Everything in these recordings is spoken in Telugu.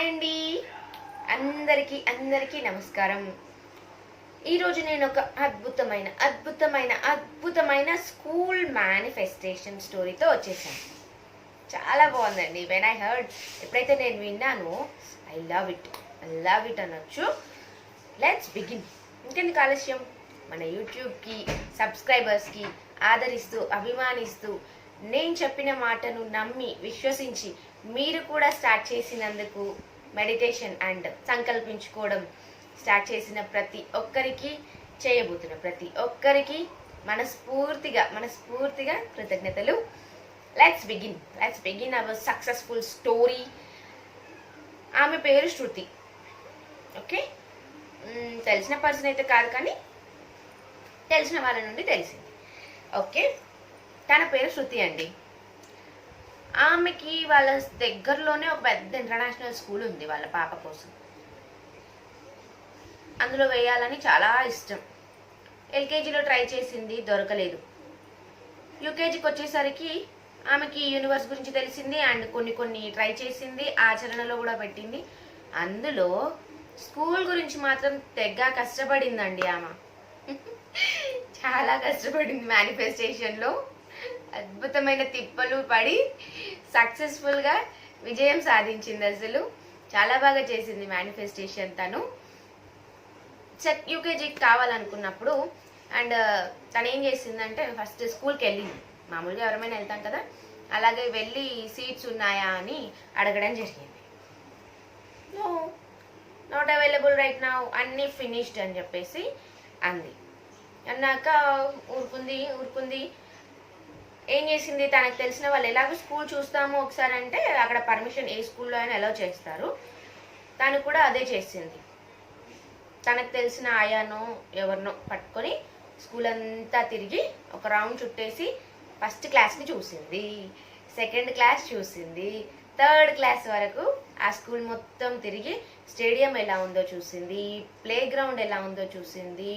హాయ్ అండి. అందరికీ నమస్కారం. ఈరోజు నేను ఒక అద్భుతమైన స్కూల్ మేనిఫెస్టేషన్ స్టోరీతో వచ్చేసాను. చాలా బాగుందండి. వెన్ ఐ హర్డ్, ఎప్పుడైతే నేను విన్నానో ఐ లవ్ ఇట్ అనొచ్చు. Let's begin. ఇంకెందుకు ఆలస్యం, మన యూట్యూబ్కి సబ్స్క్రైబర్స్కి ఆదరిస్తూ అభిమానిస్తూ నేను చెప్పిన మాటను నమ్మి విశ్వసించి మీరు కూడా స్టార్ట్ చేసినందుకు, మెడిటేషన్ అండ్ సంకల్పించుకోవడం స్టార్ట్ చేసిన ప్రతి ఒక్కరికి, చేయబోతున్న ప్రతి ఒక్కరికి మనస్ఫూర్తిగా కృతజ్ఞతలు. Let's begin our successful story. ఆమె పేరు శృతి. ఓకే, తెలిసిన పర్సన్ అయితే కాదు, కానీ తెలిసిన వాళ్ళ నుండి తెలిసింది. ఓకే, తన పేరు శృతి అండి. ఆమెకి వాళ్ళ దగ్గరలోనే ఒక పెద్ద ఇంటర్నేషనల్ స్కూల్ ఉంది వాళ్ళ పాప కోసం. అందులో వేయాలని చాలా ఇష్టం. ఎల్కేజీలో ట్రై చేసింది, దొరకలేదు. యూకేజీకి వచ్చేసరికి ఆమెకి యూనివర్స్ గురించి తెలిసింది అండ్ కొన్ని ట్రై చేసింది, ఆచరణలో కూడా పెట్టింది. అందులో స్కూల్ గురించి మాత్రం తెగ కష్టపడిందండి ఆమె. చాలా కష్టపడింది. మేనిఫెస్టేషన్లో అద్భుతమైన తిప్పలు పడి సక్సెస్ఫుల్గా విజయం సాధించింది. అసలు చాలా బాగా చేసింది మేనిఫెస్టేషన్. తను యూకేజీకి కావాలనుకున్నప్పుడు అండ్ తను ఏం చేసిందంటే, ఫస్ట్ స్కూల్కి వెళ్ళింది. మామూలుగా ఎవరైనా వెళ్తాం కదా, అలాగే వెళ్ళి సీట్స్ ఉన్నాయా అని అడగడం జరిగింది. No, not available right now, అన్నీ ఫినిష్డ్ అని చెప్పేసి అంది. అన్నాక ఊరుకుంది. ఏం చేసింది, తనకు తెలిసిన వాళ్ళు ఎలాగో స్కూల్ చూస్తాము ఒకసారి అంటే అక్కడ పర్మిషన్ ఏ స్కూల్లో అయినా అలౌ చేస్తారు. తను కూడా అదే చేసింది. తనకు తెలిసిన ఆయానో ఎవరినో పట్టుకొని స్కూల్ అంతా తిరిగి ఒక రౌండ్ చుట్టేసి ఫస్ట్ క్లాస్ని చూసింది, సెకండ్ క్లాస్ చూసింది, థర్డ్ క్లాస్ వరకు ఆ స్కూల్ మొత్తం తిరిగి స్టేడియం ఎలా ఉందో చూసింది, ప్లే గ్రౌండ్ ఎలా ఉందో చూసింది,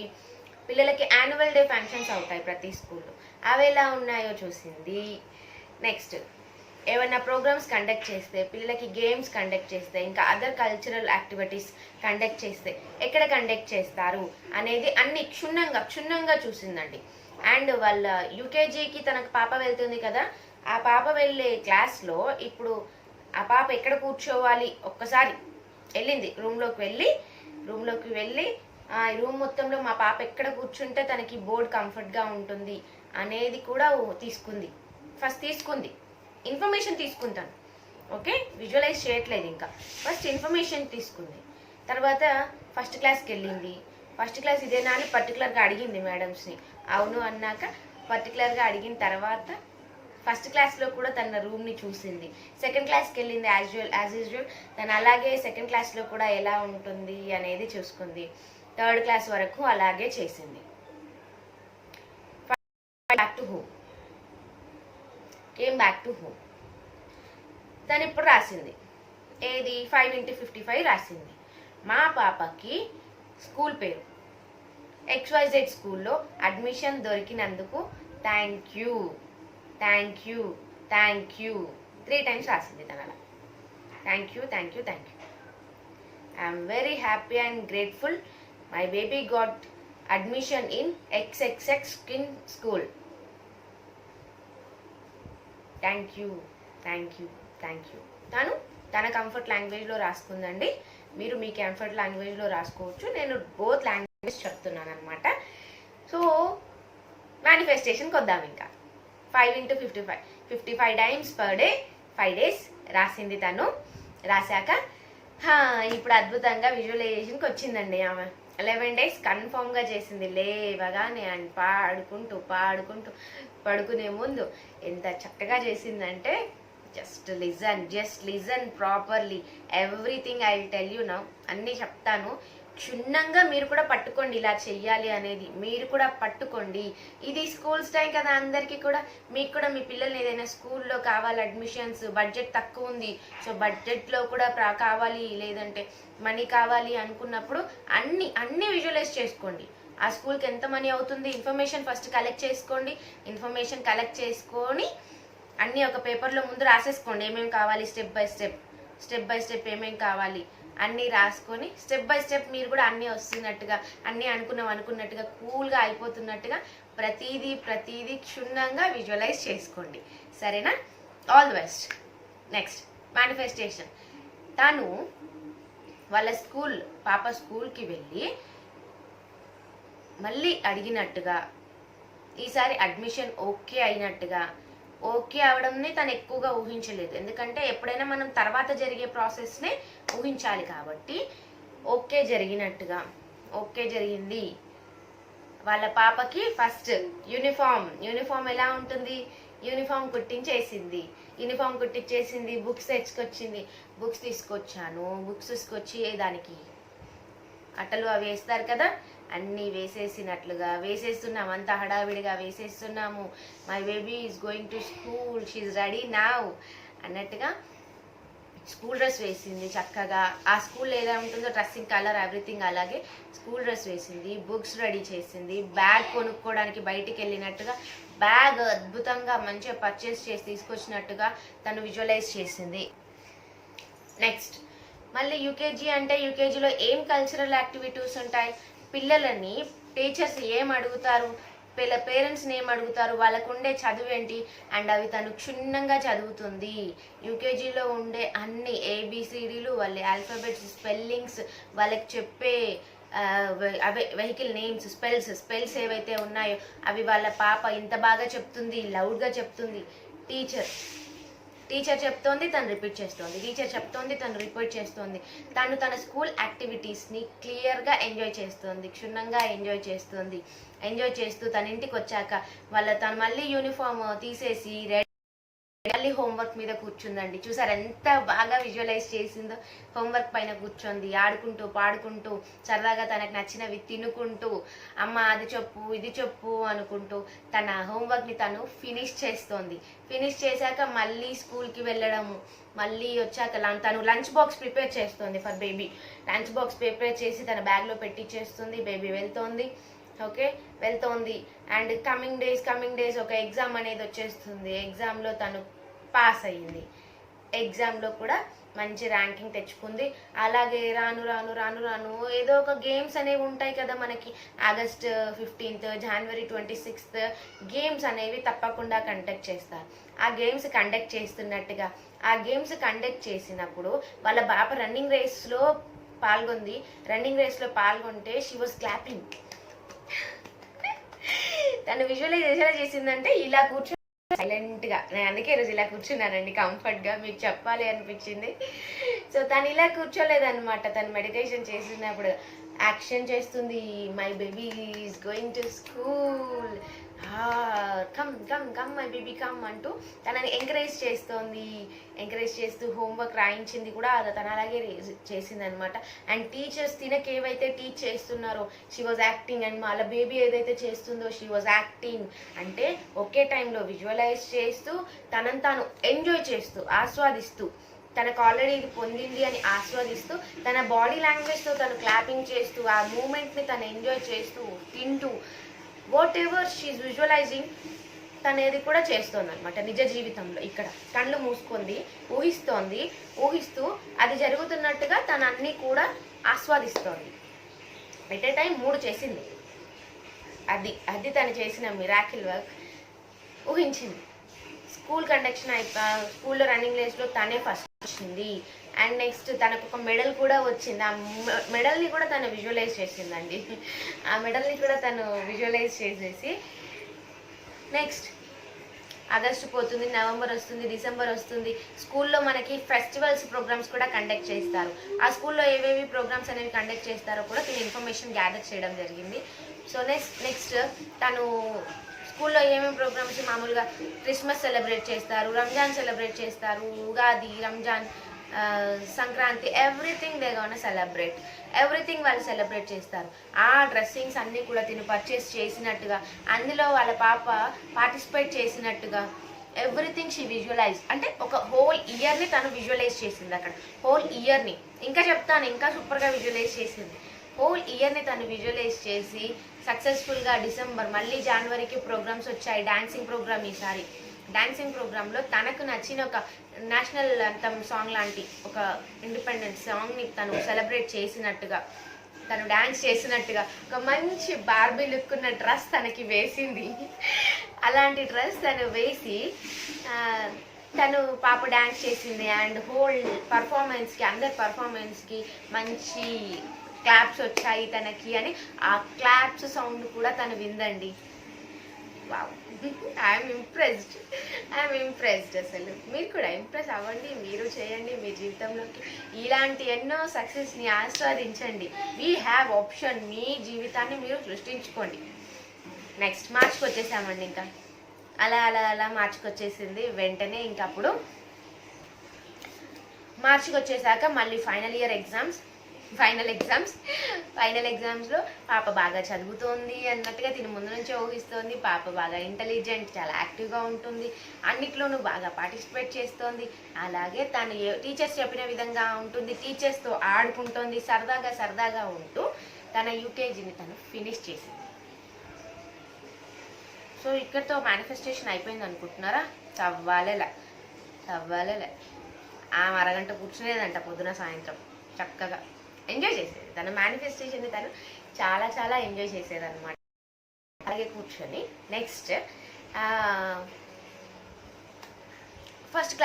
పిల్లలకి యాన్యువల్ డే ఫంక్షన్స్ అవుతాయి ప్రతి స్కూల్లో, అవి ఎలా ఉన్నాయో చూసింది. నెక్స్ట్ ఏమైనా ప్రోగ్రామ్స్ కండక్ట్ చేస్తే, పిల్లలకి గేమ్స్ కండక్ట్ చేస్తే, ఇంకా అదర్ కల్చరల్ యాక్టివిటీస్ కండక్ట్ చేస్తే ఎక్కడ కండక్ట్ చేస్తారు అనేది అన్ని క్షుణ్ణంగా చూసిందండి. అండ్ వాళ్ళ యూకేజీకి తనకు పాప వెళ్తుంది కదా, ఆ పాప వెళ్ళే క్లాస్లో ఇప్పుడు ఆ పాప ఎక్కడ కూర్చోవాలి ఒక్కసారి వెళ్ళింది. రూమ్లోకి వెళ్ళి ఆ రూమ్ మొత్తంలో మా పాప ఎక్కడ కూర్చుంటే తనకి బోర్డ్ కంఫర్ట్గా ఉంటుంది అనేది కూడా తీసుకుంది. ఇన్ఫర్మేషన్ తీసుకుంటాను. ఓకే, విజువలైజ్ చేయట్లేదు, ఇంకా ఫస్ట్ ఇన్ఫర్మేషన్ తీసుకుంది. తర్వాత ఫస్ట్ క్లాస్కి వెళ్ళింది. ఫస్ట్ క్లాస్ ఇదేనా అని పర్టికులర్గా అడిగింది మేడమ్స్ని. అవును అన్నాక పర్టికులర్గా అడిగిన తర్వాత ఫస్ట్ క్లాస్లో కూడా తన రూమ్ని చూసింది. సెకండ్ క్లాస్కి వెళ్ళింది, యాజ్ యూజువల్ తను అలాగే సెకండ్ క్లాస్లో కూడా ఎలా ఉంటుంది అనేది చూసుకుంది. థర్డ్ క్లాస్ వరకు అలాగే చేసింది. Back to home. తను ఇప్పుడు రాసింది ఏది, 5x55 రాసింది. మా పాపకి స్కూల్ పేరు XYZ స్కూల్లో అడ్మిషన్ దొరికినందుకు థ్యాంక్ యూ 3 times రాసింది. తన అలా thank you. I'm very happy and grateful. My baby got admission in XXX skin school. Thank you. తన కంఫర్ట్ లాంగ్వేజ్లో రాసుకుందండి. మీరు మీ కంఫర్ట్ లాంగ్వేజ్లో రాసుకోవచ్చు. నేను బోత్ లాంగ్వేజ్ చెప్తున్నాను అనమాట. సో మేనిఫెస్టేషన్కి వద్దాం. ఇంకా 5x55 times per day 5 days రాసింది. తను రాశాక ఇప్పుడు అద్భుతంగా విజువలైజేషన్కి వచ్చిందండి. ఆమె 11 days కన్ఫామ్గా చేసింది. లేవగానే అండ్ పాడుకుంటూ పడుకునే ముందు ఎంత చక్కగా చేసిందంటే, just listen properly everything I will tell you now. అన్నీ చెప్తాను. క్షుణ్ణంగా మీరు కూడా పట్టుకోండి, ఇలా చెయ్యాలి అనేది మీరు కూడా పట్టుకోండి. ఇది స్కూల్స్ టైం కదా, అందరికీ కూడా. మీకు కూడా మీ పిల్లల్ని ఏదైనా స్కూల్లో కావాలి అడ్మిషన్స్, బడ్జెట్ తక్కువ ఉంది, సో బడ్జెట్లో కూడా కావాలి, లేదంటే మనీ కావాలి అనుకున్నప్పుడు అన్ని విజువలైజ్ చేసుకోండి. ఆ స్కూల్కి ఎంత మనీ అవుతుంది ఇన్ఫర్మేషన్ ఫస్ట్ కలెక్ట్ చేసుకోండి. ఇన్ఫర్మేషన్ కలెక్ట్ చేసుకొని అన్నీ ఒక పేపర్లో ముందు రాసేసుకోండి, ఏమేమి కావాలి step by step. Step by step ఏమేం కావాలి అన్నీ రాసుకొని స్టెప్ బై స్టెప్ మీరు కూడా అన్నీ వస్తున్నట్టుగా అన్నీ అనుకున్నట్టుగా కూల్గా అయిపోతున్నట్టుగా ప్రతిదీ క్షుణ్ణంగా విజువలైజ్ చేసుకోండి. సరేనా? All the best. Next manifestation. తను వాళ్ళ పాప స్కూల్కి వెళ్ళి మళ్ళీ అడిగినట్టుగా ఈసారి అడ్మిషన్ ఓకే అయినట్టుగా, ఓకే అవడంని తను ఎక్కువగా ఊహించలేదు. ఎందుకంటే ఎప్పుడైనా మనం తర్వాత జరిగే ప్రాసెస్నే ఊహించాలి కాబట్టి ఓకే జరిగినట్టుగా, ఓకే జరిగింది. వాళ్ళ పాపకి ఫస్ట్ యూనిఫామ్ ఎలా ఉంటుంది, యూనిఫామ్ కుట్టించేసింది, బుక్స్ తెచ్చుకొచ్చింది, బుక్స్ తీసుకొచ్చి దానికి అట్టలు అవి వేస్తారు కదా, అన్నీ వేసేస్తున్నాము, అంతా హడావిడిగా వేసేస్తున్నాము. My baby is going to school, she's ready now అన్నట్టుగా స్కూల్ డ్రెస్ వేసింది చక్కగా. ఆ స్కూల్ ఎలా ఉంటుందో డ్రెస్సింగ్ కలర్ ఎవ్రీథింగ్ అలాగే స్కూల్ డ్రెస్ వేసింది, బుక్స్ రెడీ చేసింది, బ్యాగ్ కొనుక్కోవడానికి బయటికి వెళ్ళినట్టుగా బ్యాగ్ అద్భుతంగా మంచిగా పర్చేస్ చేసి తీసుకొచ్చినట్టుగా తను విజువలైజ్ చేసింది. నెక్స్ట్ మళ్ళీ యూకేజీ అంటే యూకేజీలో ఏం కల్చరల్ యాక్టివిటీస్ ఉంటాయి, పిల్లలని టీచర్స్ ఏం అడుగుతారు, పేరెంట్స్ని ఏం అడుగుతారు, వాళ్ళకు ఉండే చదువు ఏంటి, అండ్ అవి తను క్షుణ్ణంగా చదువుతుంది. యూకేజీలో ఉండే అన్ని ఏబిసిడీలు, వాళ్ళ ఆల్ఫాబెట్స్, స్పెల్లింగ్స్, వాళ్ళకి చెప్పే అవే వెహికల్ నేమ్స్, స్పెల్స్ ఏవైతే ఉన్నాయో అవి వాళ్ళ పాప ఇంత బాగా చెప్తుంది, లౌడ్గా చెప్తుంది. టీచర్ చెప్తోంది, తను రిపీట్ చేస్తోంది. తను తన స్కూల్ యాక్టివిటీస్ని క్లియర్గా ఎంజాయ్ చేస్తుంది, క్షుణ్ణంగా ఎంజాయ్ చేస్తూ తన ఇంటికి వచ్చాక తను మళ్ళీ యూనిఫామ్ తీసేసి మళ్ళీ హోంవర్క్ మీద కూర్చుందండి. చూసారు ఎంత బాగా విజువలైజ్ చేసిందో. హోంవర్క్ పైన కూర్చొంది, ఆడుకుంటూ పాడుకుంటూ సరదాగా తనకు నచ్చినవి తినుకుంటూ, అమ్మ అది చెప్పు ఇది చెప్పు అనుకుంటూ తన హోంవర్క్ని తను ఫినిష్ చేశాక మళ్ళీ స్కూల్కి వెళ్ళడము, మళ్ళీ వచ్చాక తను లంచ్ బాక్స్ ప్రిపేర్ చేస్తుంది for baby. Lunch box prepare చేసి తన బ్యాగ్లో పెట్టించేస్తుంది. బేబీ వెళ్తోంది అండ్ కమింగ్ డేస్ ఒక ఎగ్జామ్ అనేది వచ్చేస్తుంది. ఎగ్జామ్లో తను పాస్ అయ్యింది. ఎగ్జామ్లో కూడా మంచి ర్యాంకింగ్ తెచ్చుకుంది. అలాగే రాను ఏదో ఒక గేమ్స్ అనేవి ఉంటాయి కదా మనకి. August 15th, January 26th games అనేవి తప్పకుండా కండక్ట్ చేస్తారు. ఆ గేమ్స్ కండక్ట్ చేసినప్పుడు వాళ్ళ పాప రన్నింగ్ రేస్లో పాల్గొంటే షీ వాజ్ క్లాపింగ్. తను విజువలైజ్ ఎలా చేసిందంటే ఇలా కూర్చొని సైలెంట్గా, నేను అందుకే ఈరోజు ఇలా కూర్చున్నానండి కంఫర్ట్గా, మీకు చెప్పాలి అనిపించింది. సో తను ఇలా కూర్చోలేదన్నమాట. తను మెడిటేషన్ చేసినప్పుడు యాక్షన్ చేస్తుంది. My baby is going to school, come my baby come అంటూ తనని ఎంకరేజ్ చేస్తూ హోంవర్క్ రాయించింది కూడా తను అలాగే చేసింది అనమాట. అండ్ టీచర్స్ తినకి ఏవైతే టీచ్ చేస్తున్నారో షీ వాజ్ యాక్టింగ్, అండ్ వాళ్ళ బేబీ ఏదైతే చేస్తుందో షీ వాజ్ యాక్టింగ్. అంటే ఒకే టైంలో విజువలైజ్ చేస్తూ తనని తాను ఎంజాయ్ చేస్తూ ఆస్వాదిస్తూ, తనకు ఆల్రెడీ ఇది పొందింది అని ఆస్వాదిస్తూ, తన బాడీ లాంగ్వేజ్తో తను క్లాపింగ్ చేస్తూ, ఆ మూమెంట్ని తను ఎంజాయ్ చేస్తూ, తింటూ, వాట్ ఎవర్ షీఈ్ విజువలైజింగ్ తనేది కూడా చేస్తోంది అనమాట నిజ జీవితంలో. ఇక్కడ కళ్ళు మూసుకుంది, ఊహిస్తూ అది జరుగుతున్నట్టుగా తను అన్నీ కూడా ఆస్వాదిస్తోంది. ఎట్ ఏ టైం 3 చేసింది. అది తను చేసిన మిరాకిల్ వర్క్. ఊహించింది. స్కూల్లో రన్నింగ్ రేస్లో తనే ఫస్ట్ వచ్చింది. అండ్ నెక్స్ట్ తనకు ఒక మెడల్ కూడా వచ్చింది. ఆ మెడల్ని కూడా తను విజువలైజ్ చేసిందండి. ఆ మెడల్ని కూడా తను విజువలైజ్ చేసేసి నెక్స్ట్ ఆగస్టు పోతుంది, నవంబర్ వస్తుంది, డిసెంబర్ వస్తుంది. స్కూల్లో మనకి ఫెస్టివల్స్ ప్రోగ్రామ్స్ కూడా కండక్ట్ చేస్తారు. ఆ స్కూల్లో ఏవేవి ప్రోగ్రామ్స్ అనేవి కండక్ట్ చేస్తారో కూడా తను ఇన్ఫర్మేషన్ గ్యాదర్ చేయడం జరిగింది. సో నెక్స్ట్ తను స్కూల్లో ఏమేమి ప్రోగ్రామ్స్, మామూలుగా క్రిస్మస్ సెలబ్రేట్ చేస్తారు, రంజాన్ సెలబ్రేట్ చేస్తారు, Ugadi, Ramzan, Sankranti, everything they gonna celebrate, everything వాళ్ళు సెలబ్రేట్ చేస్తారు. ఆ డ్రెస్సింగ్స్ అన్నీ కూడా తిను పర్చేస్ చేసినట్టుగా, అందులో వాళ్ళ పాప పార్టిసిపేట్ చేసినట్టుగా, ఎవ్రీథింగ్ షీ విజువలైజ్. అంటే ఒక హోల్ ఇయర్ని తను విజువలైజ్ చేసింది. అక్కడ హోల్ ఇయర్ని ఇంకా చెప్తాను, ఇంకా సూపర్గా విజువలైజ్ చేసింది. హోల్ ఇయర్ని తను విజువలైజ్ చేసి సక్సెస్ఫుల్గా డిసెంబర్, మళ్ళీ జనవరికి ప్రోగ్రామ్స్ వచ్చాయి. డాన్సింగ్ ప్రోగ్రామ్ ఈసారి డాన్సింగ్ ప్రోగ్రాంలో తనకు నచ్చిన ఒక నేషనల్ అంతం సాంగ్ లాంటి ఒక ఇండిపెండెన్స్ సాంగ్ని తను సెలబ్రేట్ చేసినట్టుగా, తను డ్యాన్స్ చేసినట్టుగా ఒక మంచి బార్బీ లుక్ ఉన్న డ్రెస్ తనకి వేసింది. అలాంటి డ్రెస్ తను వేసి తను పాప డ్యాన్స్ చేసింది. అండ్ హోల్ పర్ఫార్మెన్స్కి, అందరి పర్ఫార్మెన్స్కి మంచి క్లాప్స్ వచ్చాయి తనకి అని ఆ క్లాప్స్ సౌండ్ కూడా తను విందండి. Wow, I'm impressed. అసలు మీరు కూడా ఇంప్రెస్ అవ్వండి, మీరు చేయండి మీ జీవితంలోకి. ఇలాంటి ఎన్నో సక్సెస్ని ఆస్వాదించండి. We have option. మీ జీవితాన్ని మీరు సృష్టించుకోండి. నెక్స్ట్ మార్చ్కి వచ్చేసామండి. ఇంకా అలా మార్చ్కి వచ్చేసింది. వెంటనే ఇంకా అప్పుడు మార్చ్కి వచ్చేసాక మళ్ళీ ఫైనల్ ఎగ్జామ్స్లో పాప బాగా చదువుతోంది అన్నట్టుగా తిని ముందు నుంచే ఊహిస్తోంది. పాప బాగా ఇంటెలిజెంట్, చాలా యాక్టివ్గా ఉంటుంది, అన్నిట్లోనూ బాగా పార్టిసిపేట్ చేస్తోంది. అలాగే తను టీచర్స్ చెప్పిన విధంగా ఉంటుంది, టీచర్స్తో ఆడుకుంటోంది, సరదాగా ఉంటూ తన యూకేజీని తను ఫినిష్ చేసింది. సో ఇక్కడితో మేనిఫెస్టేషన్ అయిపోయింది అనుకుంటున్నారా? చవ్వాలేలా ఆమె అరగంట కూర్చునేదంట పొద్దున సాయంత్రం, చక్కగా ఎంజాయ్ చేసేది. తన మేనిఫెస్టేషన్ని తను చాలా ఎంజాయ్ చేసేది అనమాట. అలాగే కూర్చొని నెక్స్ట్ ఫస్ట్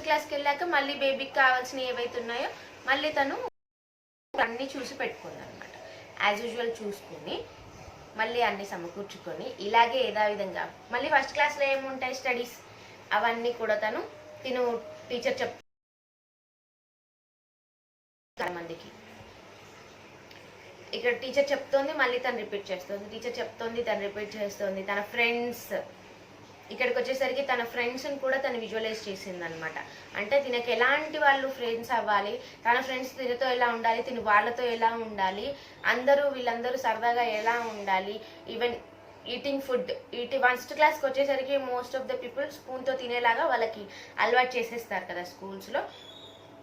క్లాస్కి వెళ్ళాక మళ్ళీ బేబీకి కావాల్సినవి ఏవైతే ఉన్నాయో మళ్ళీ తను అన్నీ చూసి పెట్టుకుంది అనమాట. యాజ్ యూజువల్ చూసుకొని మళ్ళీ అన్ని సమకూర్చుకొని ఇలాగే యథావిధంగా మళ్ళీ ఫస్ట్ క్లాస్లో ఏముంటాయి స్టడీస్ అవన్నీ కూడా తిను టీచర్ మందికి ఇక్కడ టీచర్ చెప్తోంది, మళ్ళీ తను రిపీట్ చేస్తుంది, టీచర్ చెప్తోంది, తను రిపీట్ చేస్తుంది. తన ఫ్రెండ్స్ ఇక్కడికి వచ్చేసరికి తన ఫ్రెండ్స్ని కూడా తను విజువలైజ్ చేసింది అనమాట. అంటే తినకి ఎలాంటి వాళ్ళు ఫ్రెండ్స్ అవ్వాలి, తన ఫ్రెండ్స్ తినతో ఎలా ఉండాలి, తిని వాళ్ళతో ఎలా ఉండాలి, వీళ్ళందరూ సరదాగా ఎలా ఉండాలి. ఈవెన్ ఈటింగ్ ఫుడ్ ఫస్ట్ క్లాస్కి వచ్చేసరికి మోస్ట్ ఆఫ్ ద పీపుల్ స్పూన్తో తినేలాగా వాళ్ళకి అలవాటు చేసేస్తారు కదా స్కూల్స్లో,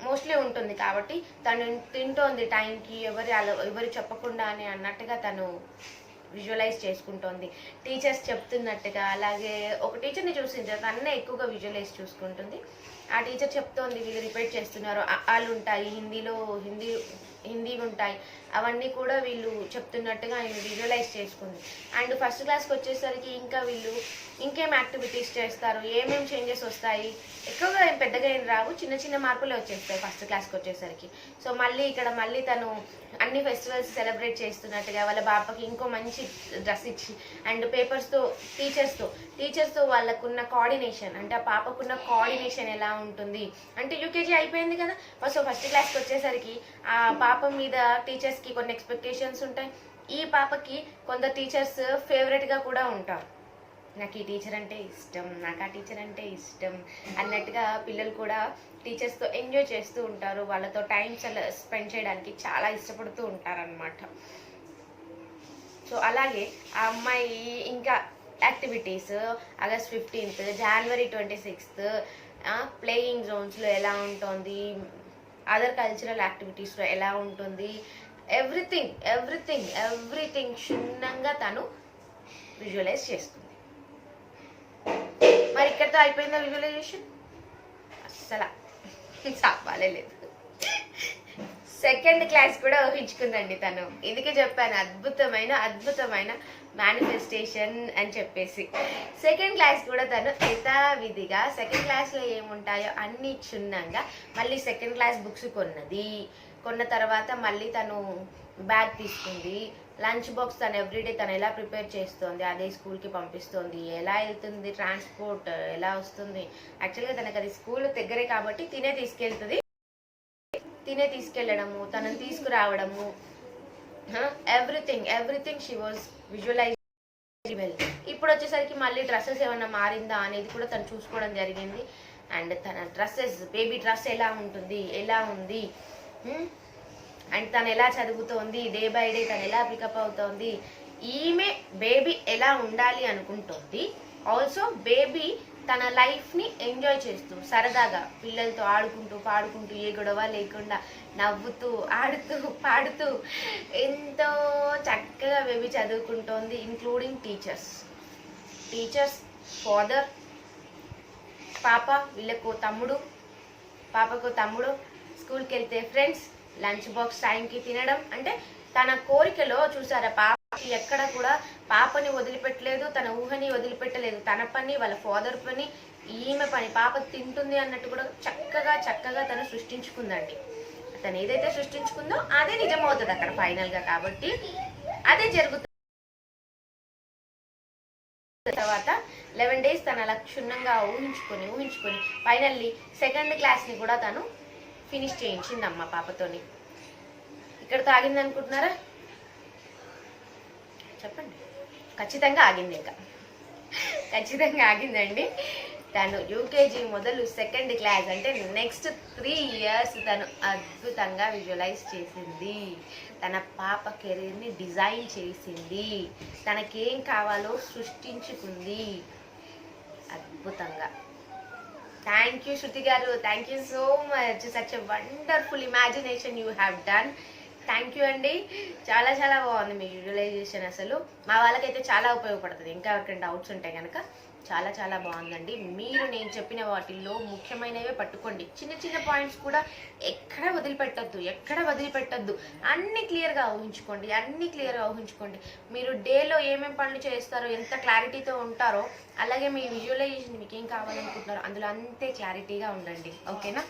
మోస్ట్లీ ఉంటుంది. కాబట్టి తను తింటోంది టైంకి, ఎవరు చెప్పకుండా అని అన్నట్టుగా తను విజువలైజ్ చేసుకుంటోంది, టీచర్స్ చెప్తున్నట్టుగా. అలాగే ఒక టీచర్ని చూసింది, తన్నే ఎక్కువగా విజువలైజ్ చూసుకుంటుంది. ఆ టీచర్ చెప్తోంది, వీళ్ళు రిపీట్ చేస్తున్నారు, వాళ్ళు ఉంటాయి హిందీ ఉంటాయి, అవన్నీ కూడా వీళ్ళు చెప్తున్నట్టుగా ఆయన విజువలైజ్ చేసుకుంది. అండ్ ఫస్ట్ క్లాస్కి వచ్చేసరికి ఇంకా వీళ్ళు ఇంకేం యాక్టివిటీస్ చేస్తారు, ఏమేమి చేంజెస్ వస్తాయి, ఎక్కువగా ఏం పెద్దగా ఏం రావు, చిన్న మార్పులే వచ్చేస్తాయి ఫస్ట్ క్లాస్కి వచ్చేసరికి. సో మళ్ళీ తను అన్ని ఫెస్టివల్స్ సెలబ్రేట్ చేస్తున్నట్టుగా వాళ్ళ బాపకి ఇంకో మంచి డ్రెస్ ఇచ్చి అండ్ పేపర్స్తో టీచర్స్తో వాళ్ళకున్న కోఆర్డినేషన్, అంటే ఆ పాపకున్న కోఆర్డినేషన్ ఎలా ఉంటుంది అంటే యూకేజీ అయిపోయింది కదా. సో ఫస్ట్ క్లాస్కి వచ్చేసరికి ఆ పాప మీద టీచర్స్కి కొన్ని ఎక్స్పెక్టేషన్స్ ఉంటాయి. ఈ పాపకి కొందరు టీచర్స్ ఫేవరెట్గా కూడా ఉంటారు. నాకు ఈ టీచర్ అంటే ఇష్టం, నాకు ఆ టీచర్ అంటే ఇష్టం అన్నట్టుగా పిల్లలు కూడా టీచర్స్తో ఎంజాయ్ చేస్తూ ఉంటారు, వాళ్ళతో టైం స్పెండ్ చేయడానికి చాలా ఇష్టపడుతూ ఉంటారనమాట. సో అలాగే ఆ అమ్మాయి ఇంకా activities August 15th, January 26th playing జోన్స్లో ఎలా ఉంటుంది, అదర్ కల్చరల్ యాక్టివిటీస్లో ఎలా ఉంటుంది, ఎవ్రీథింగ్ క్షుణ్ణంగా తను విజువలైజ్ చేసుకుంది. మరి ఇక్కడితో అయిపోయిందా విజువలైజేషన్? అస్సలు చెప్పాలే లేదు. సెకండ్ క్లాస్ కూడా ఊహించుకుందండి తను. ఇందుకే చెప్పాను అద్భుతమైన మేనిఫెస్టేషన్ అని చెప్పేసి. సెకండ్ క్లాస్ కూడా తను యథావిధిగా సెకండ్ క్లాస్లో ఏముంటాయో అన్ని క్షుణ్ణంగా మళ్ళీ సెకండ్ క్లాస్ బుక్స్ కొన్న తర్వాత మళ్ళీ తను బ్యాగ్ తీసుకుంది, లంచ్ బాక్స్ తను ఎవ్రీడే తను ఎలా ప్రిపేర్ చేస్తుంది, అదే స్కూల్కి పంపిస్తుంది, ఎలా వెళ్తుంది, ట్రాన్స్పోర్ట్ ఎలా వస్తుంది. యాక్చువల్గా తనకు అది స్కూల్ దగ్గరే కాబట్టి తినే తీసుకెళ్ళడము, తనని తీసుకురావడము, everything she was visualise well. ఇప్పుడు వచ్చేసరికి మళ్ళీ డ్రెస్సెస్ ఏమైనా మారిందా అనేది కూడా తను చూసుకోవడం జరిగింది. అండ్ తన బేబీ డ్రెస్ ఎలా ఉంది అండ్ తను ఎలా చదువుతోంది, డే బై డే తను ఎలా పికప్ అవుతోంది, ఈమె బేబీ ఎలా ఉండాలి అనుకుంటోంది. ఆల్సో బేబీ తన లైఫ్ని ఎంజాయ్ చేస్తూ సరదాగా పిల్లలతో ఆడుకుంటూ పాడుకుంటూ ఏ గొడవ లేకుండా నవ్వుతూ ఆడుతూ పాడుతూ ఎంతో చక్కగా బేబీ చదువుకుంటోంది. ఇంక్లూడింగ్ టీచర్స్ ఫాదర్, పాప, వీళ్ళకు తమ్ముడు, పాపకు తమ్ముడు, స్కూల్కి వెళ్తే ఫ్రెండ్స్, లంచ్ బాక్స్ టైంకి తినడం. అంటే తన కోరికలో చూసారా, పాపకి ఎక్కడ కూడా పాపని వదిలిపెట్టలేదు, తన ఊహని వదిలిపెట్టలేదు. తన పని, వాళ్ళ ఫాదర్ పని, ఈమె పని, పాప తింటుంది అన్నట్టు కూడా చక్కగా తను సృష్టించుకుందండి. తను ఏదైతే సృష్టించుకుందో అదే నిజమవుతుంది అక్కడ ఫైనల్గా. కాబట్టి అదే జరుగుతుంది. తర్వాత 11 days తను అలా క్షుణ్ణంగా ఊహించుకొని ఫైనల్లీ 2nd క్లాస్ని కూడా తను ఫినిష్ చేయించిందమ్మ పాపతోని. ఇక్కడతో ఆగింది అనుకుంటున్నారా? చెప్పండి. ఖచ్చితంగా ఆగింది, ఇంకా ఖచ్చితంగా ఆగిందండి. తను యూకేజీ మొదలు 2nd క్లాస్ అంటే నెక్స్ట్ 3 years తను అద్భుతంగా విజువలైజ్ చేసింది. తన పాప కెరీర్ని డిజైన్ చేసింది. తనకేం కావాలో సృష్టించుకుంది అద్భుతంగా. థ్యాంక్ యూ శృతి గారు, thank you so much. Such a wonderful imagination you have done. Thank you అండి. చాలా బాగుంది మీ విజువలైజేషన్. అసలు మా వాళ్ళకైతే చాలా ఉపయోగపడుతుంది. ఇంకా ఎవరికైనా డౌట్స్ ఉంటే కనుక చాలా బాగుందండి. మీరు నేను చెప్పిన వాటిల్లో ముఖ్యమైనవే పట్టుకోండి. చిన్న పాయింట్స్ కూడా ఎక్కడ వదిలిపెట్టద్దు. అన్ని క్లియర్గా ఊహించుకోండి. మీరు డేలో ఏమేమి పనులు చేస్తారో, ఎంత క్లారిటీతో ఉంటారో, అలాగే మీ విజువలైజేషన్ మీకు ఏం కావాలనుకుంటున్నారో అందులో అంతే క్లారిటీగా ఉండండి. ఓకేనా?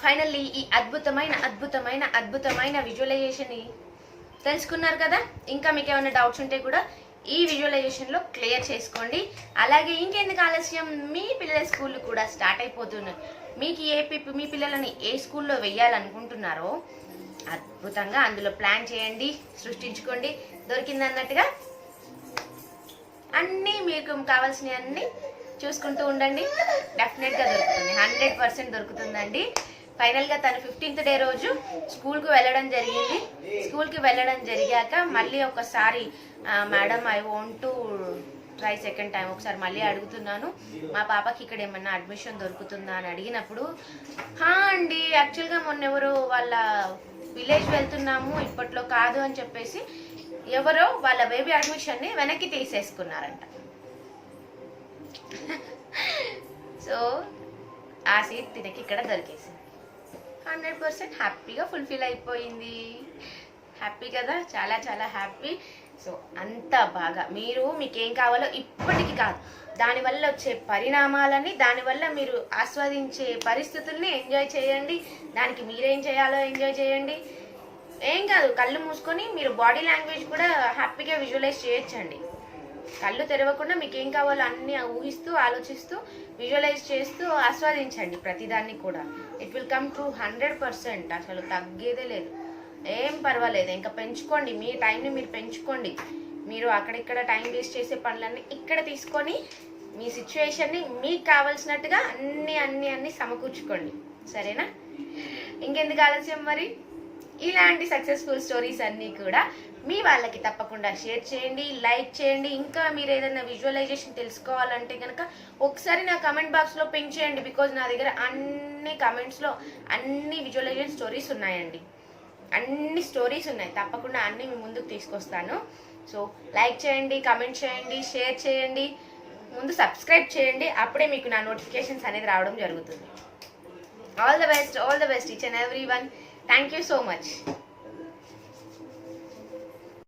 ఫైనల్లీ ఈ అద్భుతమైన విజువలైజేషన్ తెలుసుకున్నారు కదా. ఇంకా మీకు ఏమైనా డౌట్స్ ఉంటే కూడా ఈ విజువలైజేషన్లో క్లియర్ చేసుకోండి. అలాగే ఇంకెందుకు ఆలస్యం, మీ పిల్లల స్కూళ్ళు కూడా స్టార్ట్ అయిపోతున్నాయి. మీకు మీ పిల్లలని ఏ స్కూల్లో వెయ్యాలనుకుంటున్నారో అద్భుతంగా అందులో ప్లాన్ చేయండి, సృష్టించుకోండి. దొరికిందన్నట్టుగా అన్నీ మీకు కావాల్సినవి అన్నీ చూసుకుంటూ ఉండండి. డెఫినెట్గా దొరుకుతుంది, 100% దొరుకుతుందండి. ఫైనల్గా తను 15th day రోజు స్కూల్కి వెళ్ళడం జరిగింది. స్కూల్కి వెళ్ళడం జరిగాక మళ్ళీ ఒకసారి madam I want to try 2nd time ఒకసారి మళ్ళీ అడుగుతున్నాను, మా పాపకి ఇక్కడ ఏమన్నా అడ్మిషన్ దొరుకుతుందా అని అడిగినప్పుడు, అండి యాక్చువల్గా మొన్న ఎవరు వాళ్ళ విలేజ్ వెళ్తున్నాము ఇప్పట్లో కాదు అని చెప్పేసి ఎవరో వాళ్ళ బేబీ అడ్మిషన్ని వెనక్కి తీసేసుకున్నారంట. సో ఆ సీట్ తినకి ఇక్కడ దొరికేసింది. 100% హ్యాపీగా ఫుల్ఫిల్ అయిపోయింది. హ్యాపీ కదా, చాలా హ్యాపీ. సో అంత బాగా మీకేం కావాలో ఇప్పటికి కాదు, దానివల్ల వచ్చే పరిణామాలని, దానివల్ల మీరు ఆస్వాదించే పరిస్థితుల్ని ఎంజాయ్ చేయండి. దానికి మీరేం చేయాలో ఎంజాయ్ చేయండి. ఏం కాదు, కళ్ళు మూసుకొని మీరు బాడీ లాంగ్వేజ్ కూడా హ్యాపీగా విజువలైజ్ చేయొచ్చండి. కళ్ళు తెరవకుండా మీకు ఏం కావాలో అన్ని ఊహిస్తూ, ఆలోచిస్తూ, విజువలైజ్ చేస్తూ ఆస్వాదించండి ప్రతిదాన్ని కూడా. It will come true 100%. అసలు తగ్గేదే లేదు. ఏం పర్వాలేదు, ఇంకా పెంచుకోండి. మీ టైంని మీరు పెంచుకోండి. మీరు అక్కడిక్కడ టైం వేస్ట్ చేసే పనులన్నీ ఇక్కడ తీసుకొని మీ సిచ్యువేషన్ని మీకు కావాల్సినట్టుగా అన్ని సమకూర్చుకోండి. సరేనా? ఇంకెందుకు ఆలస్యం మరి. ఇలాంటి సక్సెస్ఫుల్ స్టోరీస్ అన్నీ కూడా మీ వాళ్ళకి తప్పకుండా షేర్ చేయండి, లైక్ చేయండి. ఇంకా మీరు ఏదైనా విజువలైజేషన్ తెలుసుకోవాలంటే కనుక ఒకసారి నా కమెంట్ బాక్స్లో పింక్ చేయండి. బికాజ్ నా దగ్గర అన్ని కమెంట్స్లో అన్ని విజువలైజేషన్ స్టోరీస్ ఉన్నాయండి. అన్ని స్టోరీస్ ఉన్నాయి. తప్పకుండా అన్ని మీ ముందుకు తీసుకొస్తాను. సో లైక్ చేయండి, కమెంట్ చేయండి, షేర్ చేయండి, ముందు సబ్స్క్రైబ్ చేయండి. అప్పుడే మీకు నా నోటిఫికేషన్స్ అనేది రావడం జరుగుతుంది. All the best each and every one. Thank you so much.